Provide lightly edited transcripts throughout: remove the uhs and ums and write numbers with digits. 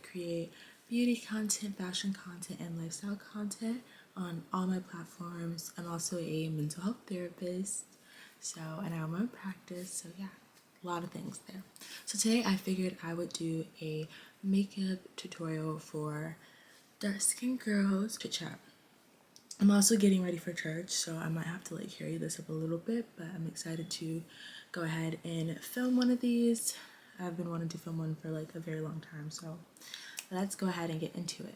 create beauty content, fashion content, and lifestyle content on all my platforms. I'm also a mental health therapist, and I'm a practice, so yeah, a lot of things there. So today I figured I would do a makeup tutorial for dark skin girls chit chat. I'm also getting ready for church, so I might have to like carry this up a little bit, but I'm excited to go ahead and film one of these. I've been wanting to film one for like a very long time, so let's go ahead and get into it.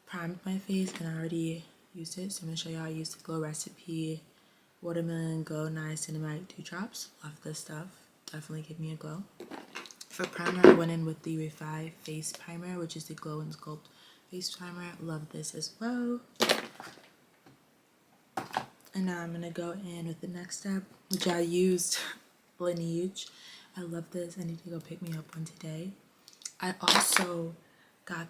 Primed my face and I already used it, so I'm gonna show y'all I used the Glow Recipe Watermelon Glow Niacinamide Dewdrops. Love this stuff, definitely give me a glow. For primer, I went in with the Revive Face Primer, which is the Glow and Sculpt Face Primer. Love this as well. And now I'm gonna go in with the next step, which I used Laneige. I love this. I need to go pick me up one today. I also got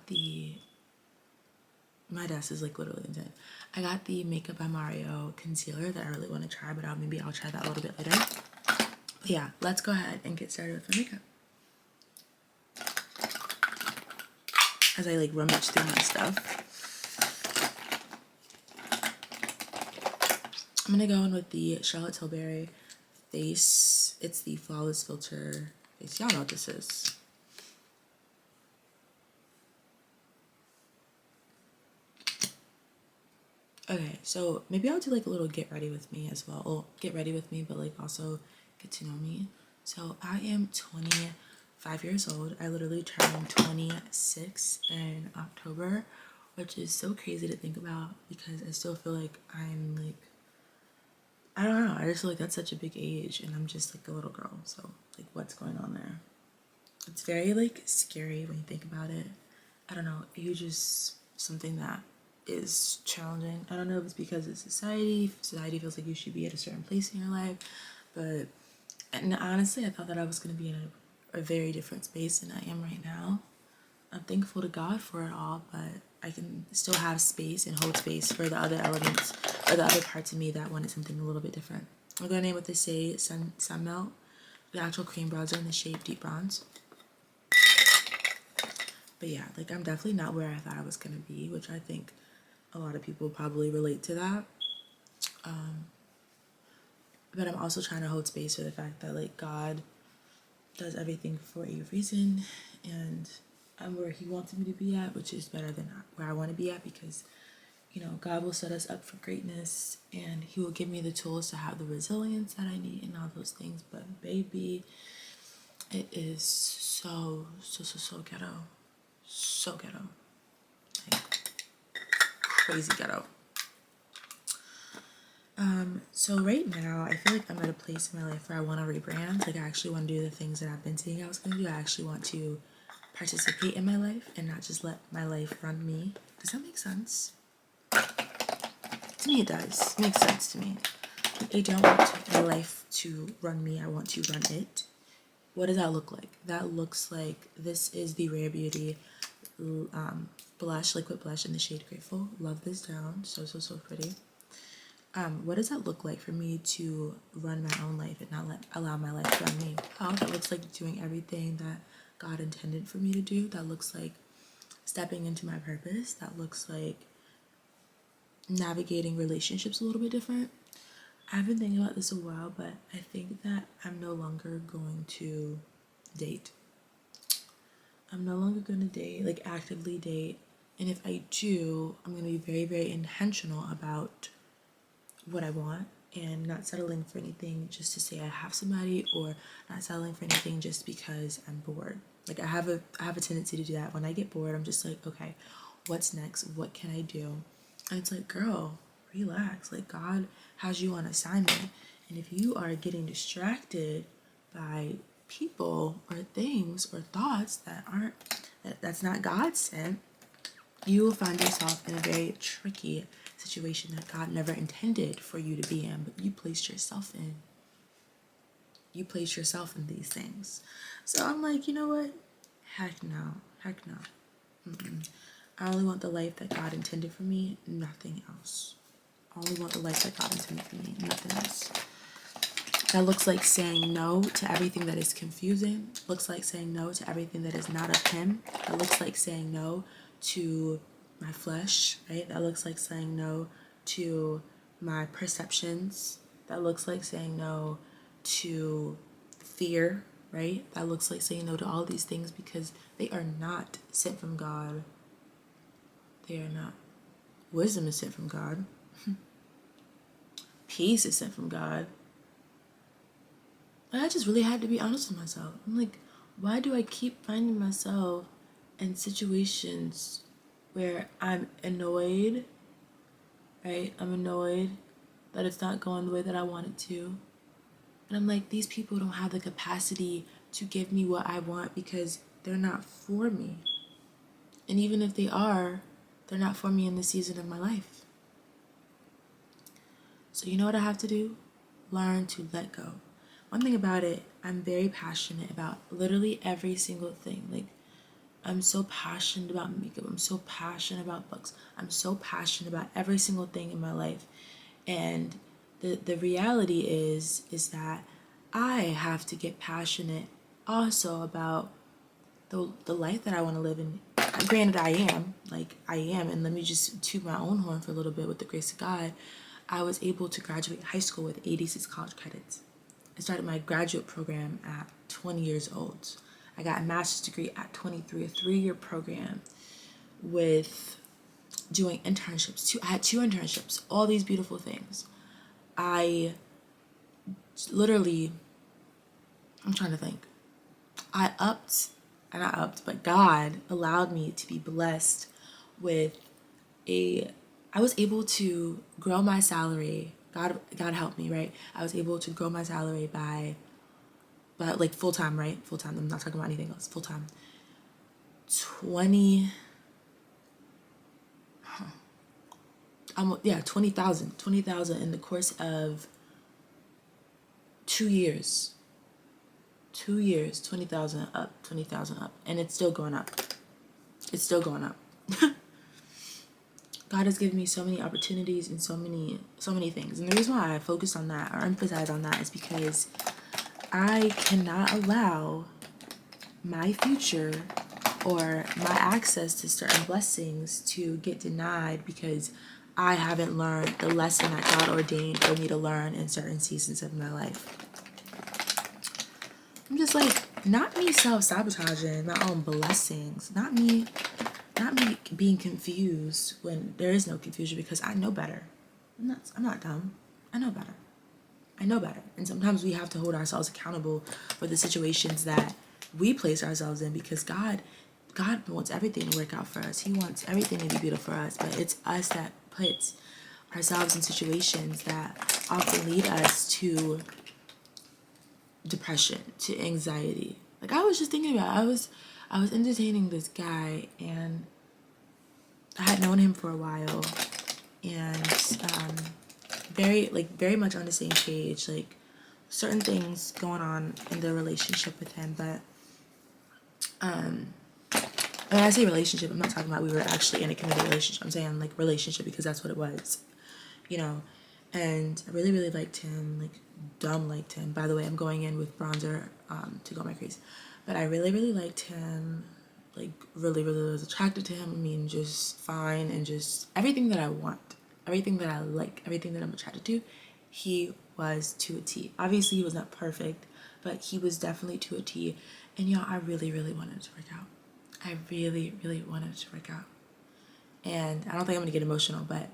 my desk is like literally insane. I got the Makeup by Mario concealer that I really want to try, but maybe I'll try that a little bit later. But yeah, let's go ahead and get started with the makeup. As I like rummage through my stuff, I'm gonna go in with the Charlotte Tilbury face. It's the Flawless Filter face. Y'all know what this is. Okay, so maybe I'll do like a little get ready with me as well. Or get ready with me, but like also get to know me. So I am 25 years old. I literally turned 26 in October, which is so crazy to think about because I still feel like I'm like, I don't know, I just feel like that's such a big age and I'm just like a little girl. So like what's going on there? It's very like scary when you think about it. I don't know, age is something that is challenging. I don't know if it's because of society feels like you should be at a certain place in your life, but and honestly I thought that I was going to be in a very different space than I am right now. I'm thankful to God for it all, but I can still have space and hold space for the other elements or the other parts of me that wanted something a little bit different. I'm going in with the Say Sun Melt, the actual cream bronzer in the shade Deep Bronze. But yeah, like I'm definitely not where I thought I was going to be, which I think a lot of people probably relate to that. But I'm also trying to hold space for the fact that like God does everything for a reason and I'm where he wants me to be at, which is better than where I want to be at because, you know, God will set us up for greatness and he will give me the tools to have the resilience that I need and all those things. But baby, it is so ghetto. So ghetto. Like, crazy ghetto. So right now I feel like I'm at a place in my life where I want to rebrand. Like I actually want to do the things that I've been saying I was going to do. I actually want to participate in my life and not just let my life run me. Does that make sense? To me it does. It makes sense to me. I don't want my life to run me. I want to run it. What does that look like? That looks like this is the Rare Beauty blush, liquid blush in the shade Grateful. Love this down. So pretty. What does that look like for me to run my own life and not allow my life to run me? Oh, that looks like doing everything that God intended for me to do. That looks like stepping into my purpose. That looks like navigating relationships a little bit different. I've been thinking about this a while, but I think that I'm no longer going to date. I'm no longer going to date, like actively date. And if I do, I'm going to be very, very intentional about what I want and not settling for anything just to say I have somebody or not settling for anything just because I'm bored. Like I have a tendency to do that. When I get bored, I'm just like, okay, what's next? What can I do? And it's like, girl, relax. Like God has you on assignment. And if you are getting distracted by people or things or thoughts that's not God sent, you will find yourself in a very tricky situation that God never intended for you to be in, but you placed yourself in. You place yourself in these things. So I'm like, you know what? Heck no. I only want the life that God intended for me, nothing else. I only want the life that God intended for me, nothing else. That looks like saying no to everything that is confusing. Looks like saying no to everything that is not of him. That looks like saying no to my flesh, right? That looks like saying no to my perceptions. That looks like saying no to fear, right? That looks like saying no to all these things because they are not sent from God. They are not. Wisdom is sent from God. Peace is sent from God. I just really had to be honest with myself. I'm like, why do I keep finding myself in situations where I'm annoyed, right? I'm annoyed that it's not going the way that I want it to. And I'm like, these people don't have the capacity to give me what I want because they're not for me. And even if they are, they're not for me in this season of my life. So you know what I have to do? Learn to let go. One thing about it, I'm very passionate about literally every single thing. Like, I'm so passionate about makeup. I'm so passionate about books. I'm so passionate about every single thing in my life. And the reality is that I have to get passionate also about the life that I want to live in. Granted, I am, and let me just toot my own horn for a little bit. With the grace of God, I was able to graduate high school with 86 college credits. I started my graduate program at 20 years old. I got a master's degree at 23, a 3-year program with doing internships. I had 2 internships, all these beautiful things. I literally, I'm trying to think. But God allowed me to be blessed with I was able to grow my salary. God helped me, right? I was able to grow my salary but like full time, right? Full time. I'm not talking about anything else. Full time. 20,000 in the course of 2 years. 2 years, 20,000 up, 20,000 up, and it's still going up. It's still going up. God has given me so many opportunities and so many things. And the reason why I focus on that or emphasize on that is because I cannot allow my future or my access to certain blessings to get denied because I haven't learned the lesson that God ordained for me to learn in certain seasons of my life. I'm just like, not me self-sabotaging my own blessings, not me being confused when there is no confusion because I know better. I'm not dumb. I know better. And sometimes we have to hold ourselves accountable for the situations that we place ourselves in because God wants everything to work out for us. He wants everything to be beautiful for us, but it's us that puts ourselves in situations that often lead us to depression, to anxiety. Like I was just thinking about, I was entertaining this guy and I had known him for a while and very much on the same page, like certain things going on in the relationship with him, but when I say relationship, I'm not talking about we were actually in a committed relationship. I'm saying like relationship because that's what it was, you know. And I really, really liked him, like dumb liked him. By the way, I'm going in with bronzer to go my crease. But I really, really liked him, like really, really was attracted to him. I mean, just fine and just everything that I want, everything that I like, everything that I'm attracted to, he was to a T. Obviously, he was not perfect, but he was definitely to a T. And y'all, I really, really wanted it to work out. I really, really wanted it to work out. And I don't think I'm gonna get emotional, but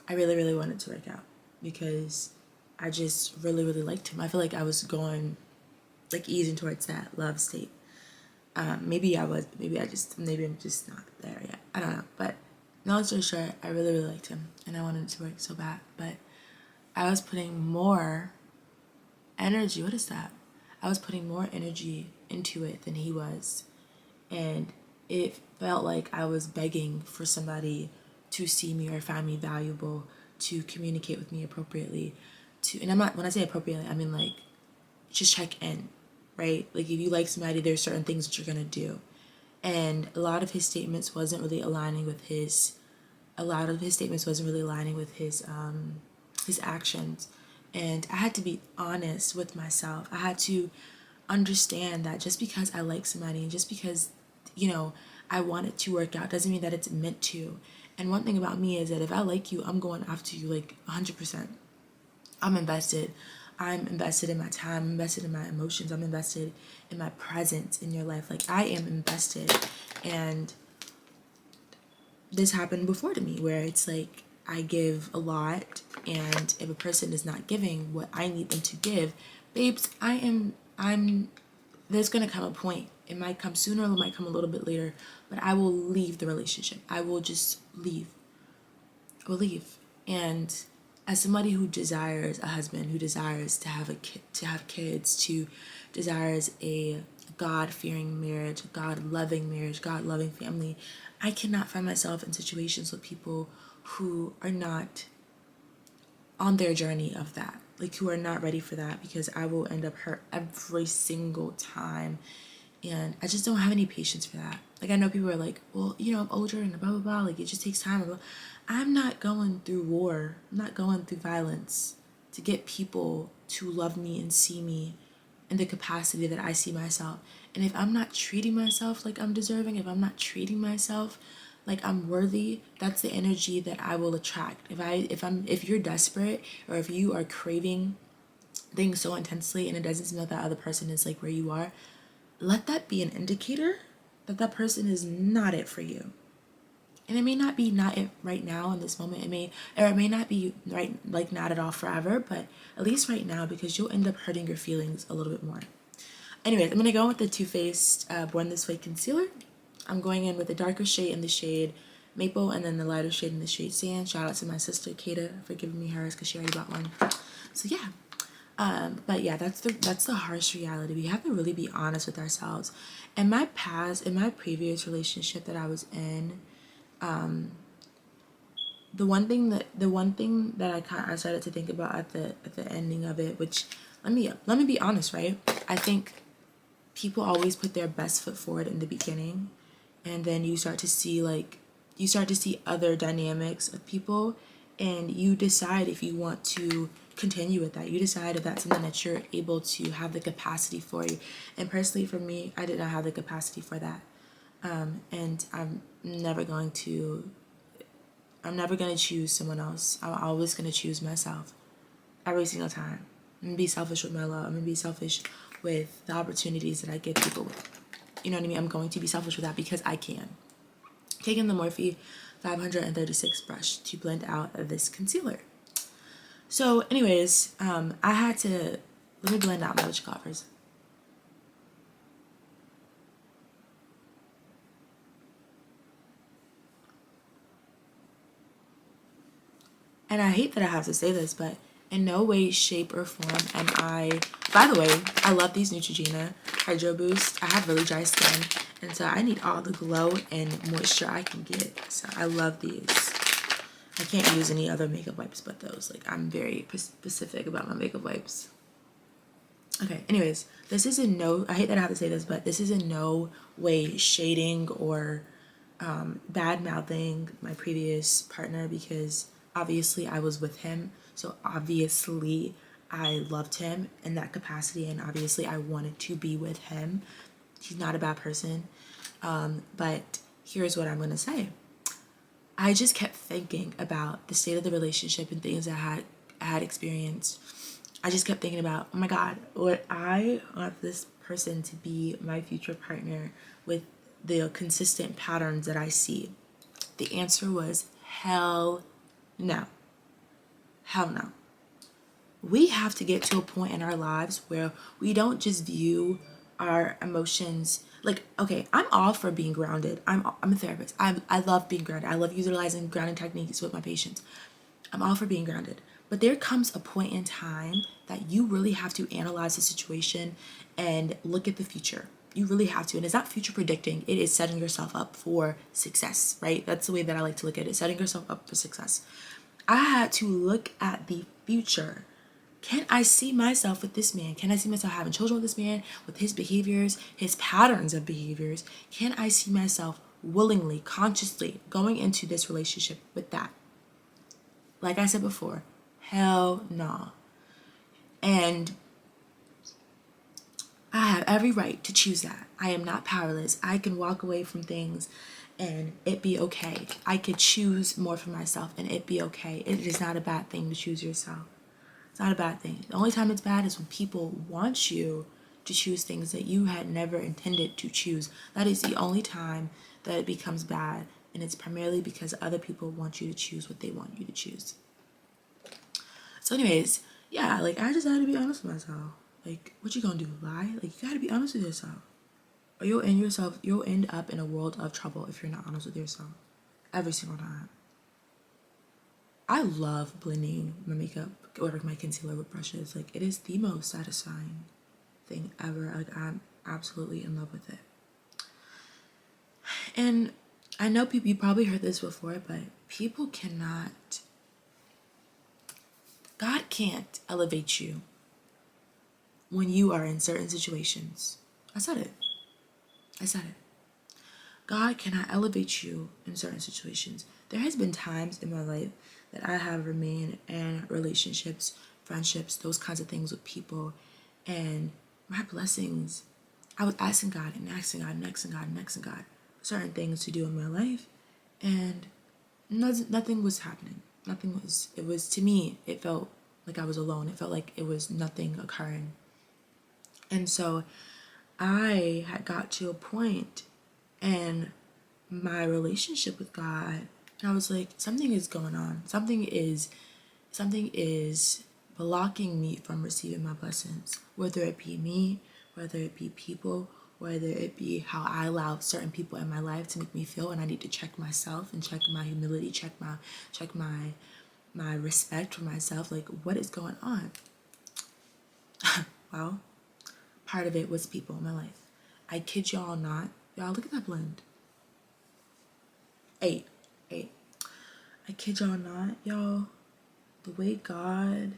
I really, really wanted it to work out because I just really, really liked him. I feel like I was going, like easing towards that love state. Maybe I'm just not there yet. I don't know. But long story short, I really, really liked him and I wanted it to work so bad. But I was putting more energy. What is that? I was putting more energy into it than he was. And it felt like I was begging for somebody to see me or find me valuable, to communicate with me appropriately, and I'm not, when I say appropriately, I mean like just check in, right? Like if you like somebody, there's certain things that you're gonna do. And a lot of his statements wasn't really aligning with his actions. And I had to be honest with myself. I had to understand that just because I like somebody and just because, I want it to work out doesn't mean that it's meant to. And one thing about me is that if I like you, I'm going after you like 100%. I'm invested. I'm invested in my time. I'm invested in my emotions. I'm invested in my presence in your life. Like, I am invested. And this happened before to me where it's like I give a lot, and if a person is not giving what I need them to give, babes, I'm there's gonna come a point. It might come sooner or it might come a little bit later, but I will leave the relationship. I will just leave. I will leave. And as somebody who desires a husband, who desires to have to have kids, to desires a God-fearing marriage, a God-loving marriage, God-loving family, I cannot find myself in situations with people who are not on their journey of that, like who are not ready for that, because I will end up hurt every single time. And I just don't have any patience for that. Like, I know people are like, well, I'm older and blah, blah, blah. Like, it just takes time. I'm not going through war. I'm not going through violence to get people to love me and see me in the capacity that I see myself. And if I'm not treating myself like I'm deserving, if I'm not treating myself like I'm worthy, that's the energy that I will attract. If you're desperate, or if you are craving things so intensely and it doesn't seem like that other person is like where you are, let that be an indicator that that person is not it for you. And it may not be not it right now in this moment. It may not be right, like not at all forever, but at least right now, because you'll end up hurting your feelings a little bit more. Anyways, I'm going to go with the Too Faced Born This Way concealer. I'm going in with the darker shade in the shade Maple, and then the lighter shade in the shade Sand. Shout out to my sister Kata for giving me hers because she already bought one. So yeah. But yeah, that's the harsh reality. We have to really be honest with ourselves. In my previous relationship that I was in, the one thing that I started to think about at the ending of it, which let me be honest, right? I think people always put their best foot forward in the beginning, and then you start to see other dynamics of people, and you decide if you want to continue with that. You decide if that's something that you're able to have the capacity for you. And personally, for me, I did not have the capacity for that. And I'm never going to choose someone else. I'm always going to choose myself every single time. I'm going to be selfish with my love. I'm going to be selfish with the opportunities that I give people with. You know what I mean? I'm going to be selfish with that because I can. Taking the Morphe 536 brush to blend out this concealer. So anyways, I had to, let me blend out my witch covers. And I hate that I have to say this, but in no way, shape, or form am I... By the way, I love these Neutrogena Hydro Boost. I have really dry skin, and so I need all the glow and moisture I can get. So I love these. I can't use any other makeup wipes but those. Like, I'm very specific about my makeup wipes. Okay, anyways, this is in no... I hate that I have to say this, but this is in no way shading or bad-mouthing my previous partner, because obviously I was with him, so obviously I loved him in that capacity, and obviously I wanted to be with him. He's not a bad person, but here's what I'm going to say. I just kept thinking about the state of the relationship and things I had experienced. I just kept thinking about, oh my God, would I want this person to be my future partner with the consistent patterns that I see? The answer was hell no. Hell no. We have to get to a point in our lives where we don't just view our emotions like, okay, I'm all for being grounded. I'm a therapist. I love being grounded. I love utilizing grounding techniques with my patients. I'm all for being grounded. But there comes a point in time that you really have to analyze the situation and look at the future. You really have to. And it's not future predicting. It is setting yourself up for success, right? That's the way that I like to look at it. Setting yourself up for success. I had to look at the future. Can I see myself with this man? Can I see myself having children with this man, with his behaviors, his patterns of behaviors? Can I see myself willingly, consciously going into this relationship with that? Like I said before, hell no. And I have every right to choose that. I am not powerless. I can walk away from things and it be okay. I could choose more for myself and it be okay. It is not a bad thing to choose yourself. It's not a bad thing. The only time it's bad is when people want you to choose things that you had never intended to choose. That is the only time that it becomes bad. And it's primarily because other people want you to choose what they want you to choose. So anyways, yeah, like I just had to be honest with myself. Like, what you gonna do? Lie? Like, you gotta be honest with yourself. Or you'll end up in a world of trouble if you're not honest with yourself. Every single time. I love blending my makeup or like my concealer with brushes. Like, it is the most satisfying thing ever. Like, I'm absolutely in love with it. And I know people, you probably heard this before, but people cannot, God can't elevate you when you are in certain situations. I said it. God cannot elevate you in certain situations. There has been times in my life that I have remained in relationships, friendships, those kinds of things with people, and my blessings, I was asking God and asking God and asking God and asking God certain things to do in my life, and nothing was happening. It was, to me, it felt like I was alone. It felt like it was nothing occurring. And so I had got to a point in my relationship with God, and I was like, something is going on. Something is blocking me from receiving my blessings, whether it be me, whether it be people, whether it be how I allow certain people in my life to make me feel, and I need to check myself and check my humility, check my respect for myself. Like, what is going on? Well, part of it was people in my life. I kid y'all not. Y'all, look at that blend. 8. I kid y'all not, y'all. The way God,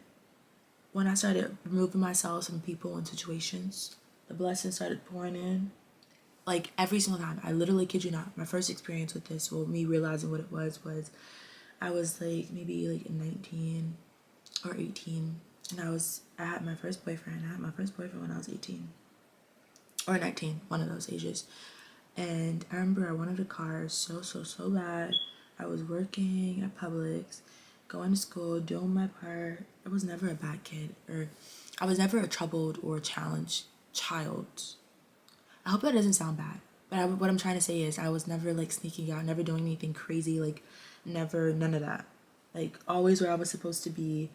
when I started removing myself from people and situations, the blessings started pouring in. Like, every single time. I literally kid you not. My first experience with this, well, me realizing what it was I was like maybe like 19 or 18. And I had my first boyfriend. I had my first boyfriend when I was 18 or 19, one of those ages. And I remember I wanted a car so bad. I was working at Publix, going to school, doing my part. I was never a bad kid, or I was never a troubled or challenged child. I hope that doesn't sound bad, but what I'm trying to say is I was never like sneaking out, never doing anything crazy, like never, none of that. Like, always where I was supposed to be,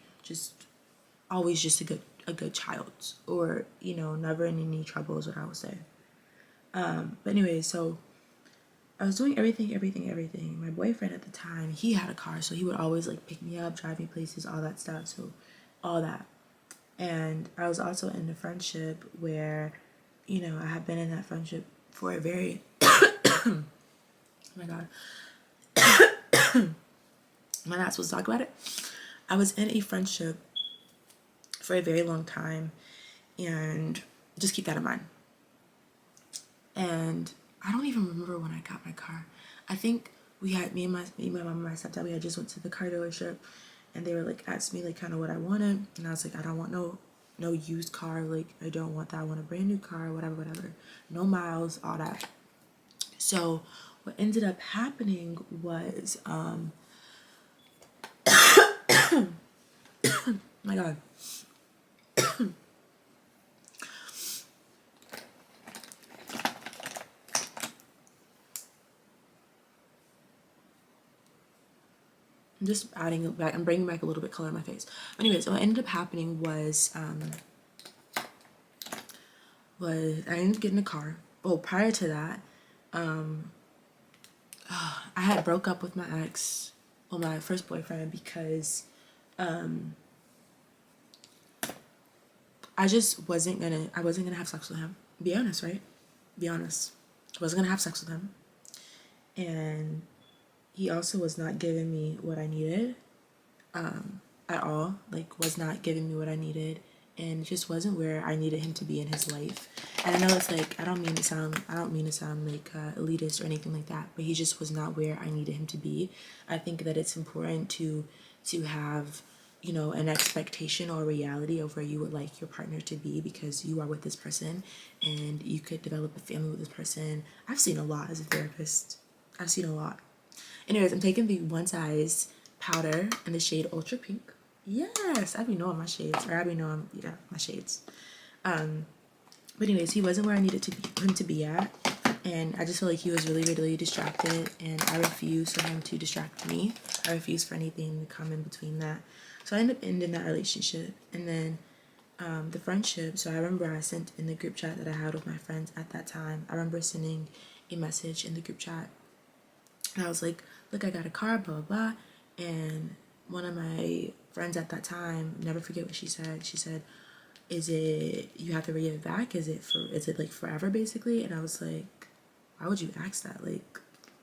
always just a good child, or, you know, never in any trouble is what I would say. But anyway, so I was doing everything. My boyfriend at the time, he had a car, so he would always like pick me up, drive me places, all that stuff. So all that. And I was also in a friendship where, you know, I had been in that friendship for a very, oh my God, am I not supposed to talk about it? I was in a friendship for a very long time, and just keep that in mind. And I don't even remember when I got my car. I think we had, me and my mom and my stepdad, we had just went to the car dealership, and they were like, asked me like kind of what I wanted, and I was like, I don't want no used car, like I don't want that, I want a brand new car, whatever, no miles, all that. So what ended up happening was, my God. I'm just adding it back. I'm bringing back a little bit color in my face. Anyway, so what ended up happening was I ended up getting a car. Well, prior to that, I had broke up with my ex, well, my first boyfriend, because I wasn't gonna have sex with him. Be honest, right? Be honest. I wasn't gonna have sex with him. And he also was not giving me what I needed at all. Like, was not giving me what I needed, and it just wasn't where I needed him to be in his life. And I know it's like, I don't mean to sound like elitist or anything like that, but he just was not where I needed him to be. I think that it's important to have, you know, an expectation or reality of where you would like your partner to be because you are with this person and you could develop a family with this person. I've seen a lot as a therapist. I've seen a lot. Anyways, I'm taking the One Size powder in the shade Ultra Pink. Yes, I be knowing my shades, or I be knowing, yeah, my shades. But anyways, he wasn't where I needed him to be at, and I just felt like he was really, really distracted, and I refused for him to distract me. I refused for anything to come in between that. So I ended up ending that relationship, and then the friendship. So I remember I sent in the group chat that I had with my friends at that time. I remember sending a message in the group chat, and I was like, "Look, I got a car, blah blah blah," and one of my friends at that time, never forget what she said. She said, "Is it you have to bring it back? Is it like forever basically?" And I was like, "Why would you ask that? Like,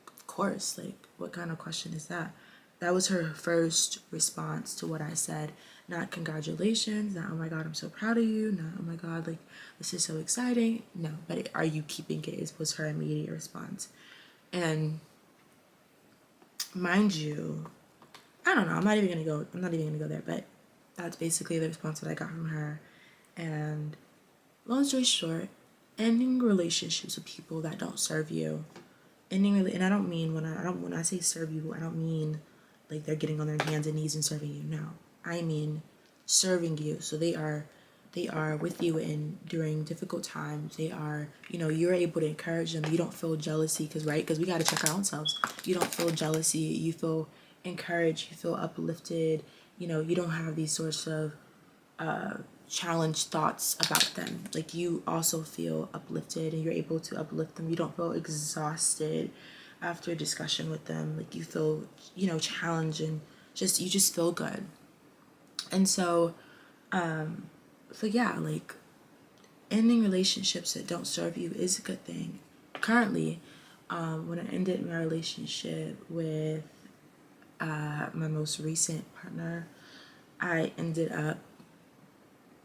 of course, like what kind of question is that?" That was her first response to what I said. Not congratulations, not oh my god, I'm so proud of you, not oh my god, like this is so exciting. No, but are you keeping it? Was her immediate response. And mind you, I don't know, I'm not even gonna go there, but that's basically the response that I got from her. And long story short, ending relationships with people that don't serve you, and I don't mean when I say serve you, I don't mean like they're getting on their hands and knees and serving you. No, I mean serving you. So they are with you in during difficult times. They are, you know, you're able to encourage them. You don't feel jealousy because we got to check our own selves. You don't feel jealousy. You feel encouraged. You feel uplifted. You know, you don't have these sorts of challenge thoughts about them. Like you also feel uplifted and you're able to uplift them. You don't feel exhausted after a discussion with them. Like you feel, you know, challenged and you just feel good. And so yeah, like ending relationships that don't serve you is a good thing. Currently, when I ended my relationship with my most recent partner, I ended up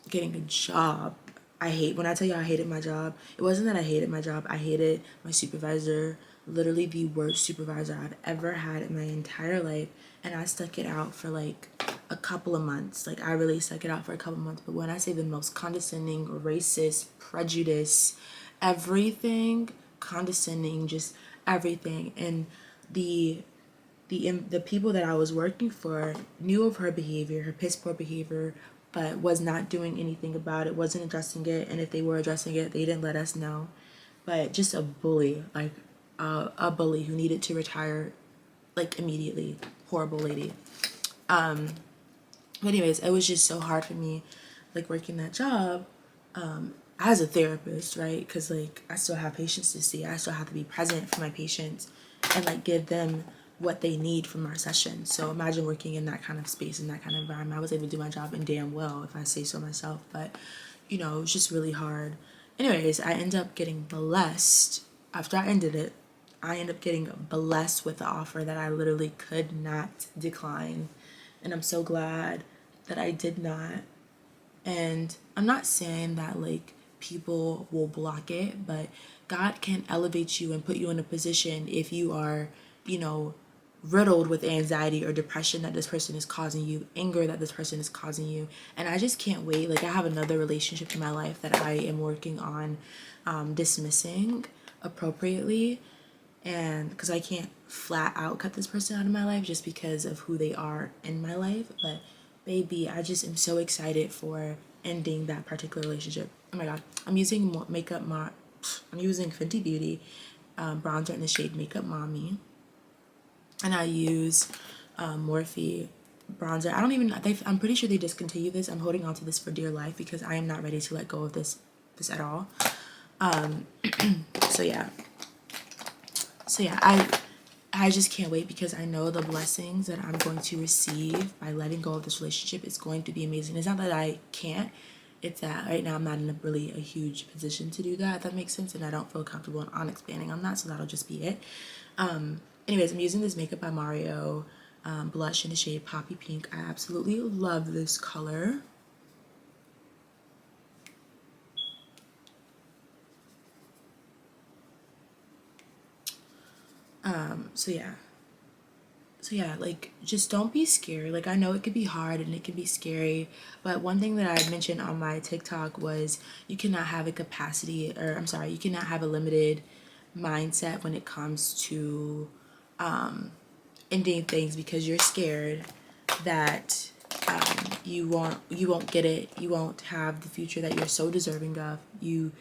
getting a job. When I tell you I hated my job, it wasn't that I hated my job. I hated my supervisor, literally the worst supervisor I've ever had in my entire life. And I stuck it out for like a couple of months. Like I really stuck it out for a couple of months. But when I say the most condescending, racist, prejudice, everything, condescending, just everything. And the the people that I was working for knew of her behavior, her piss poor behavior, but was not doing anything about it, wasn't addressing it, and if they were addressing it, they didn't let us know. But just a bully, like a bully who needed to retire, like immediately. Horrible lady. But anyways, it was just so hard for me, like working that job, as a therapist, right? Because like I still have patients to see. I still have to be present for my patients and like give them what they need from our session. So imagine working in that kind of space, in that kind of environment. I was able to do my job and damn well, if I say so myself. But you know, it was just really hard. Anyways, I ended up getting blessed after I ended it. I ended up getting blessed with the offer that I literally could not decline. And I'm so glad that I did not. And I'm not saying that like people will block it, but God can elevate you and put you in a position if you are, you know, riddled with anxiety or depression that this person is causing you, anger that this person is causing you. And I just can't wait. Like I have another relationship in my life that I am working on dismissing appropriately, and because I can't flat out cut this person out of my life just because of who they are in my life. But baby, I just am so excited for ending that particular relationship. Oh my god, I'm using I'm using Fenty Beauty bronzer in the shade Makeup Mommy, and I use Morphe bronzer. I'm pretty sure they discontinued this. I'm holding on to this for dear life because I am not ready to let go of this at all. So yeah. So yeah, I just can't wait because I know the blessings that I'm going to receive by letting go of this relationship is going to be amazing. It's not that I can't, it's that right now I'm not in a huge position to do that, if that makes sense, and I don't feel comfortable on expanding on that, so that'll just be it. Anyways, I'm using this Makeup by Mario blush in the shade Poppy Pink. I absolutely love this color. So yeah. So yeah, like, just don't be scared. Like, I know it could be hard and it can be scary, but one thing that I mentioned on my TikTok was you cannot have a capacity, or I'm sorry, you cannot have a limited mindset when it comes to ending things because you're scared that you won't get it, you won't have the future that you're so deserving of. You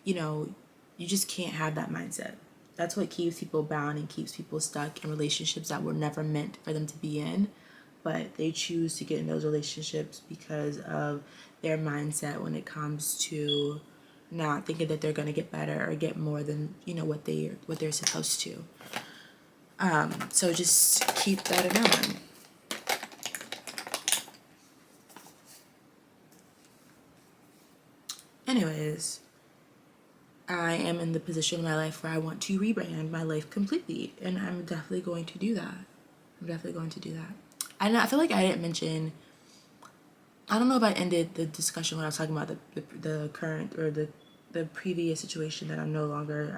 know, you just can't have that mindset. That's what keeps people bound and keeps people stuck in relationships that were never meant for them to be in, but they choose to get in those relationships because of their mindset when it comes to not thinking that they're going to get better or get more than, what they're supposed to. So just keep that in mind. Anyways, I am in the position in my life where I want to rebrand my life completely, and I'm definitely going to do that. And I feel like I didn't mention, I don't know if I ended the discussion when I was talking about the current or the previous situation that I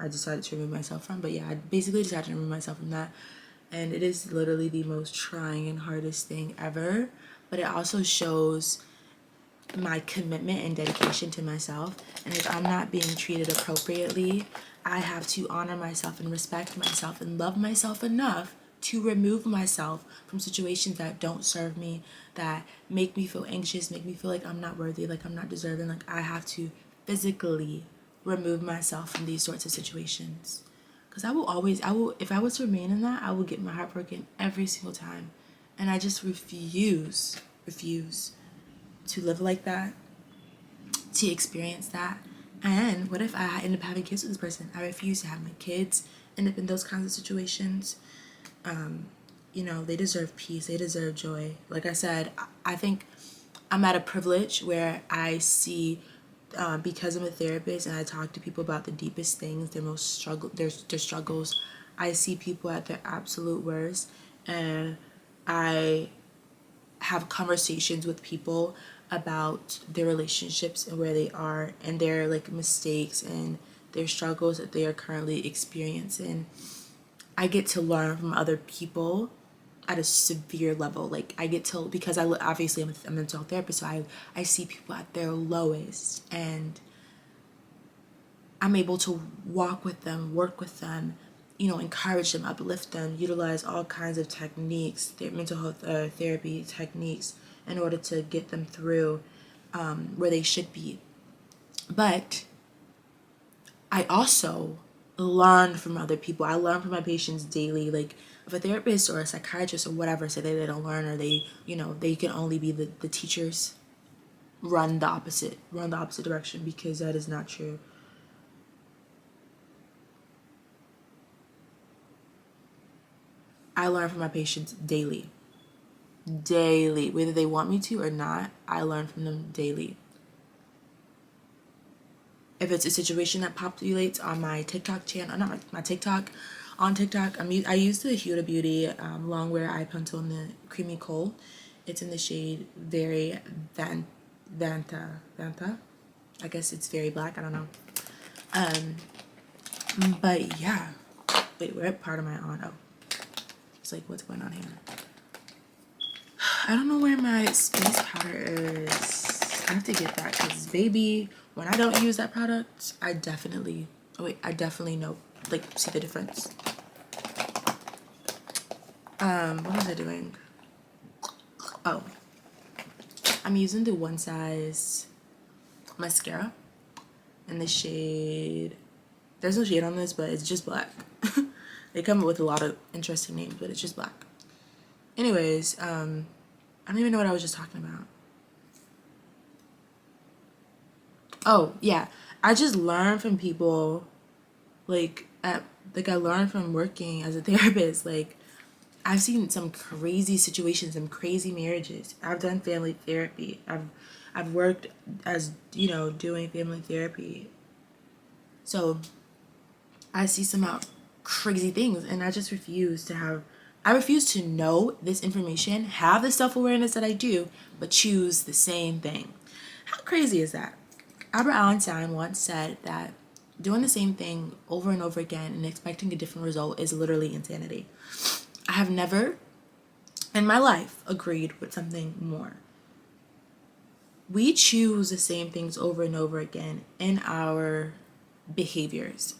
decided to remove myself from. But yeah, I basically decided to remove myself from that. And it is literally the most trying and hardest thing ever. But it also shows my commitment and dedication to myself. And if I'm not being treated appropriately, I have to honor myself and respect myself and love myself enough to remove myself from situations that don't serve me, that make me feel anxious, make me feel like I'm not worthy, like I'm not deserving. Like, I have to physically remove myself from these sorts of situations. Because if I was to remain in that, I will get my heart broken every single time. And I just refuse to live like that, to experience that. And what if I end up having kids with this person? I refuse to have my kids end up in those kinds of situations. They deserve peace. They deserve joy. Like I said, I think I'm at a privilege where I see, because I'm a therapist and I talk to people about the deepest things, their struggles. I see people at their absolute worst, and I have conversations with people about their relationships and where they are and their mistakes and their struggles that they are currently experiencing. I get to learn from other people at a severe level. Like, I get to, because obviously I'm a mental health therapist, so I see people at their lowest, and I'm able to walk with them, work with them, encourage them, uplift them, utilize all kinds of techniques, their mental health therapy techniques, in order to get them through where they should be. But I also learn from other people. I learn from my patients daily. Like, if a therapist or a psychiatrist or whatever say they don't learn, or they can only be the teachers, run the opposite direction, because that is not true. I learn from my patients daily, whether they want me to or not. I learn from them daily. If it's a situation that populates on my TikTok channel, not my TikTok, on TikTok, I use the Huda Beauty Longwear Eye Pencil in the Creamy Coal. It's in the shade Very Vanta. I guess it's very black. I don't know. But yeah. Wait, what part am I on? Oh, it's like, what's going on here? I don't know where my space powder is. I have to get that, because baby, when I don't use that product, I definitely know, see the difference. What was I doing? Oh, I'm using the One Size mascara in the shade, there's no shade on this, but it's just black. They come up with a lot of interesting names, but it's just black. Anyways, I don't even know what I was just talking about. Oh, yeah. I just learn from people, I learned from working as a therapist. Like, I've seen some crazy situations, some crazy marriages. I've done family therapy. I've worked as, doing family therapy. So I see some crazy things, and I just refuse to know this information, have the self-awareness that I do, but choose the same thing. How crazy is that? Albert Einstein once said that doing the same thing over and over again and expecting a different result is literally insanity. I have never in my life agreed with something more. We choose the same things over and over again in our behaviors.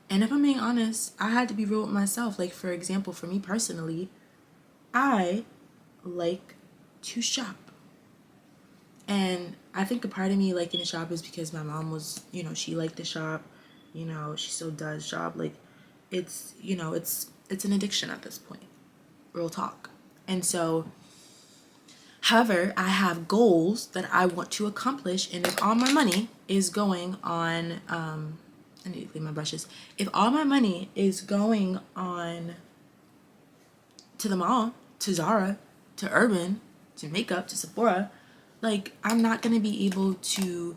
And if I'm being honest, I had to be real with myself. Like, for example, for me personally, I like to shop. And I think a part of me liking to shop is because my mom was, she liked to shop. She still does shop. Like, it's, it's an addiction at this point. Real talk. And so, however, I have goals that I want to accomplish, and if all my money is going on, I need to clean my brushes. If all my money is going on to the mall, to Zara, to Urban, to makeup, to Sephora, like, I'm not gonna be able to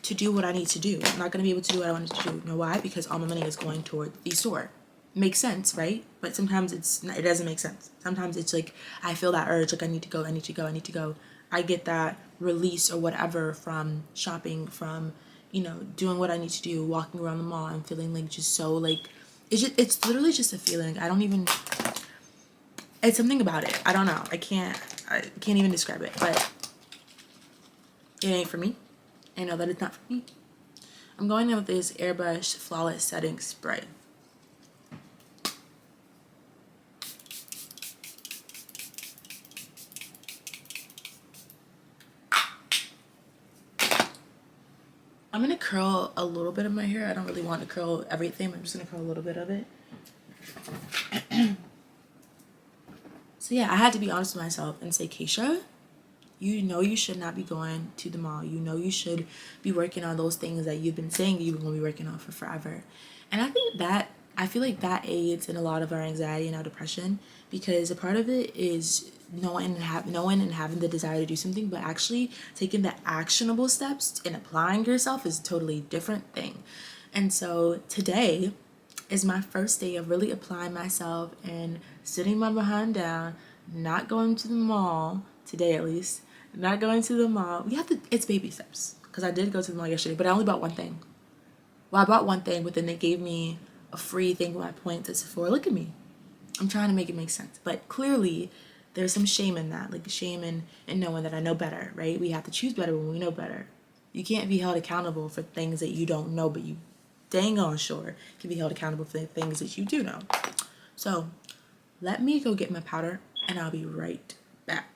do what I need to do. I'm not gonna be able to do what I wanted to do. You know why? Because all my money is going toward the store. Makes sense, right? But sometimes it doesn't make sense. Sometimes it's like I feel that urge, like I need to go. I get that release or whatever from shopping, from doing what I need to do, walking around the mall. I'm feeling like just so like it's literally just a feeling. I don't even. It's something about it. I don't know. I can't even describe it. But it ain't for me. I know that it's not for me. I'm going in with this Airbrush Flawless Setting Spray. I'm going to curl a little bit of my hair. I don't really want to curl everything. I'm just going to curl a little bit of it. So yeah, I had to be honest with myself and say, Kasha, you should not be going to the mall. You should be working on those things that you've been saying you were going to be working on for forever. And I feel like that aids in a lot of our anxiety and our depression, because a part of it is knowing and having the desire to do something, but actually taking the actionable steps and applying yourself is a totally different thing. And so today is my first day of really applying myself and sitting my behind down, not going to the mall, today at least, not going to the mall. It's baby steps, because I did go to the mall yesterday, but I only bought one thing. Well, I bought one thing, but then they gave me a free thing with my points at Sephora. Look at me. I'm trying to make it make sense. But clearly, there's some shame in that. Like, shame in knowing that I know better, right? We have to choose better when we know better. You can't be held accountable for things that you don't know, but you dang on sure can be held accountable for the things that you do know. So, let me go get my powder, and I'll be right back.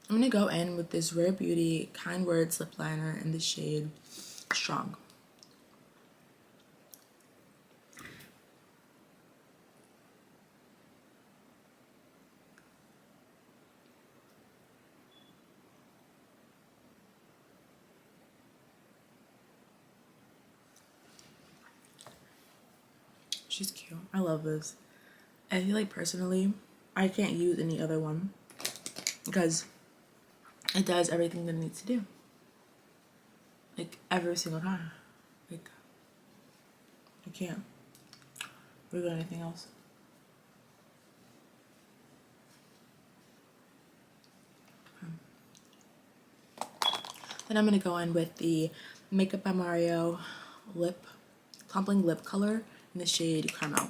I'm going to go in with this Rare Beauty Kind Words lip liner in the shade Strong. She's cute. I love this. I feel like personally, I can't use any other one because it does everything that it needs to do. Like, every single time. Like, I can't do anything else. Then I'm going to go in with the Makeup by Mario Plumping Lip Color in the shade Caramel.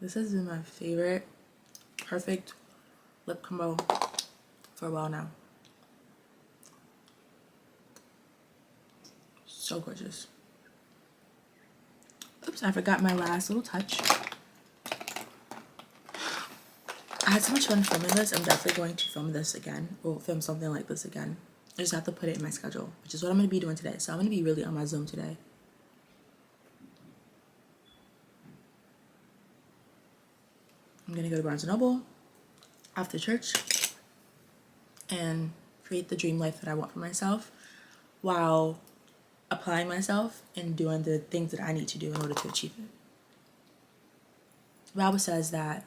This has been my favorite perfect lip combo for a while now. So gorgeous. Oops, I forgot my last little touch. I had so much fun filming this. I'm definitely going to film this again, or film something like this again. I just have to put it in my schedule, which is what I'm going to be doing today. So I'm going to be really on my Zoom today. I'm going to go to Barnes & Noble after church and create the dream life that I want for myself while applying myself and doing the things that I need to do in order to achieve it. The Bible says that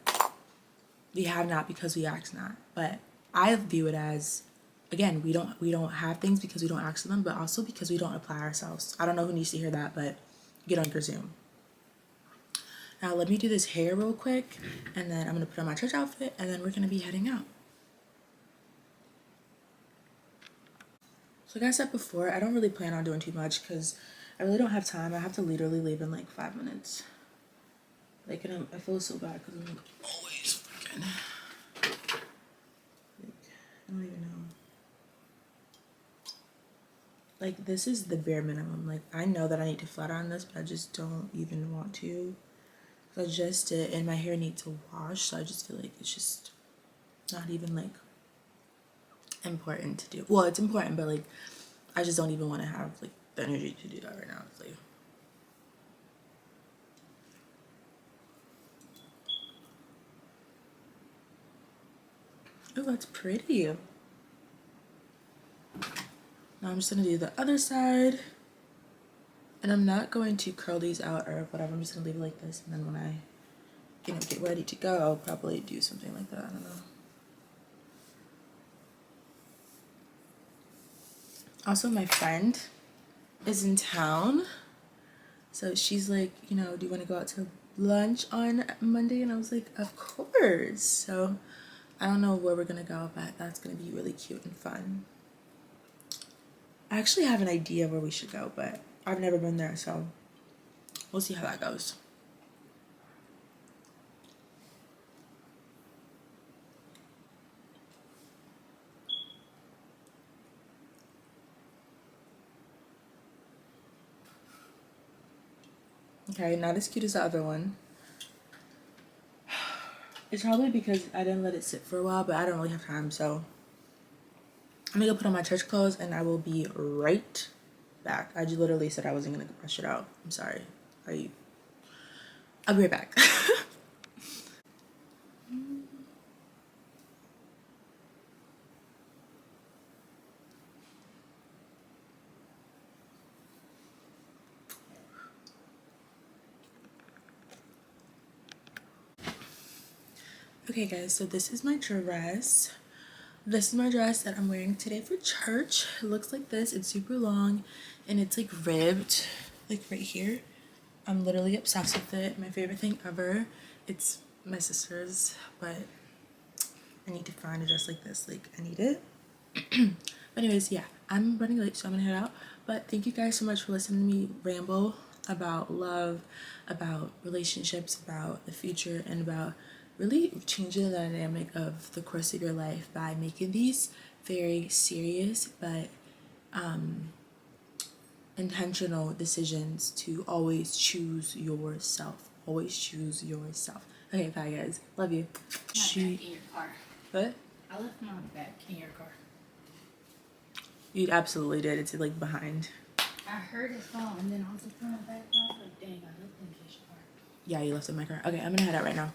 we have not because we ask not, but I view it as, again, we don't have things because we don't ask for them, but also because we don't apply ourselves. I don't know who needs to hear that, but get on your Zoom. Now let me do this hair real quick, and then I'm gonna put on my church outfit, and then we're gonna be heading out. So like I said before, I don't really plan on doing too much because I really don't have time. I have to literally leave in like 5 minutes. Like, and I feel so bad because I'm like always freaking. Like, I don't even know. Like, this is the bare minimum. Like, I know that I need to flat iron this, but I just don't even want to. I just did, and my hair needs to wash, so I just feel like it's just not even like important to do. Well, it's important, but like I just don't even want to have like the energy to do that right now. It's like, oh, that's pretty. Now I'm just gonna do the other side, and I'm not going to curl these out or whatever. I'm just gonna leave it like this, and then when I get ready to go, I'll probably do something like that. I don't know. Also, my friend is in town, so she's like, do you want to go out to lunch on Monday? And I was like, of course. So I don't know where we're gonna go, but that's gonna be really cute and fun. I actually have an idea where we should go, but I've never been there, so we'll see how that goes. Okay, not as cute as the other one. It's probably because I didn't let it sit for a while, but I don't really have time, so I'm gonna go put on my church clothes and I will be right back. I just literally said I wasn't gonna brush it out. I'm sorry. I'll be right back. Okay guys, so this is my dress. This is my dress that I'm wearing today for church. It looks like this. It's super long and it's like ribbed, like right here. I'm literally obsessed with it. My favorite thing ever. It's my sister's, but I need to find a dress like this. Like, I need it. But anyways, yeah, I'm running late, so I'm gonna head out. But thank you guys so much for listening to me ramble about love, about relationships, about the future, and about really changing the dynamic of the course of your life by making these very serious but intentional decisions to always choose yourself. Always choose yourself. Okay, bye guys. Love you. Back in your car. What? I left mine back in your car. You absolutely did. It's like behind. I heard it fall, and then I was like, going back. I was like, dang, I left it in Kasha's car. Yeah, you left it in my car. Okay, I'm gonna head out right now.